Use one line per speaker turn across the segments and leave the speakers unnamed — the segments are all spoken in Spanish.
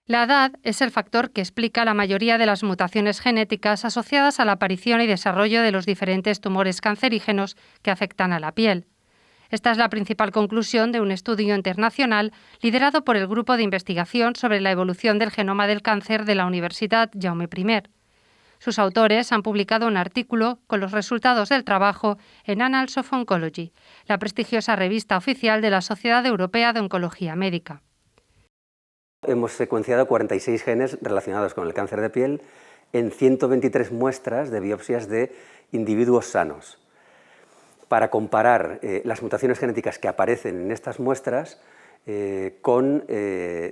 La edad es el factor que explica la mayoría de las mutaciones genéticas asociadas a la aparición y desarrollo de los diferentes tumores cancerígenos que afectan a la piel. Esta es la principal conclusión de un estudio internacional liderado por el Grupo de Investigación sobre la Evolución del Genoma del Cáncer de la Universidad Jaume I. Sus autores han publicado un artículo con los resultados del trabajo en Annals of Oncology, la prestigiosa revista oficial de la Sociedad Europea de Oncología Médica.
Hemos secuenciado 46 genes relacionados con el cáncer de piel en 123 muestras de biopsias de individuos sanos. Para comparar las mutaciones genéticas que aparecen en estas muestras con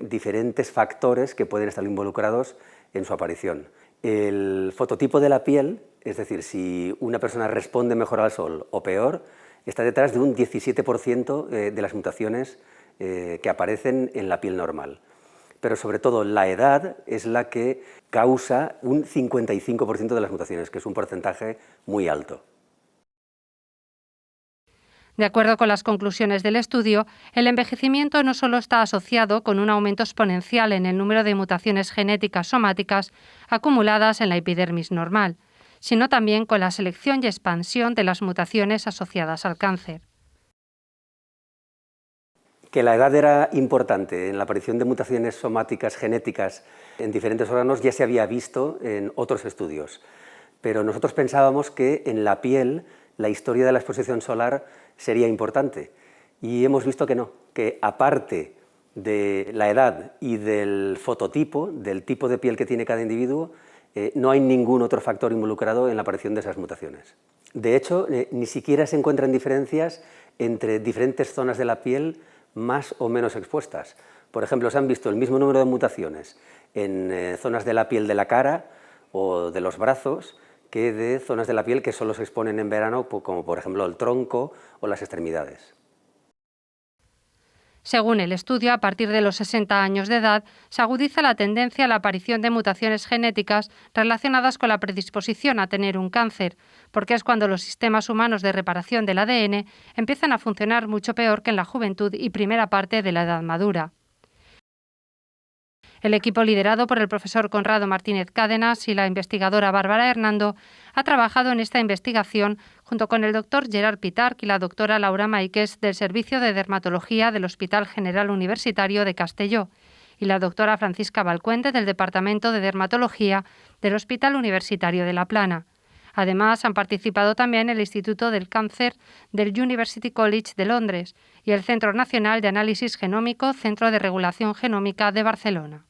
diferentes factores que pueden estar involucrados en su aparición. El fototipo de la piel, es decir, si una persona responde mejor al sol o peor, está detrás de un 17% de las mutaciones que aparecen en la piel normal. Pero sobre todo la edad es la que causa un 55% de las mutaciones, que es un porcentaje muy alto.
De acuerdo con las conclusiones del estudio, el envejecimiento no solo está asociado con un aumento exponencial en el número de mutaciones genéticas somáticas acumuladas en la epidermis normal, sino también con la selección y expansión de las mutaciones asociadas al cáncer.
Que la edad era importante en la aparición de mutaciones somáticas genéticas en diferentes órganos ya se había visto en otros estudios, pero nosotros pensábamos que en la piel la historia de la exposición solar sería importante y hemos visto que no, que aparte de la edad y del fototipo, del tipo de piel que tiene cada individuo, no hay ningún otro factor involucrado en la aparición de esas mutaciones. De hecho, ni siquiera se encuentran diferencias entre diferentes zonas de la piel más o menos expuestas. Por ejemplo, se han visto el mismo número de mutaciones en zonas de la piel de la cara o de los brazos que de zonas de la piel que solo se exponen en verano, como por ejemplo el tronco o las extremidades.
Según el estudio, a partir de los 60 años de edad, se agudiza la tendencia a la aparición de mutaciones genéticas relacionadas con la predisposición a tener un cáncer, porque es cuando los sistemas humanos de reparación del ADN empiezan a funcionar mucho peor que en la juventud y primera parte de la edad madura. El equipo liderado por el profesor Conrado Martínez Cádenas y la investigadora Bárbara Hernando ha trabajado en esta investigación junto con el doctor Gerard Pitarch y la doctora Laura Máiquez del Servicio de Dermatología del Hospital General Universitario de Castelló y la doctora Francisca Valcuente del Departamento de Dermatología del Hospital Universitario de La Plana. Además, han participado también el Instituto del Cáncer del University College de Londres y el Centro Nacional de Análisis Genómico, Centro de Regulación Genómica de Barcelona.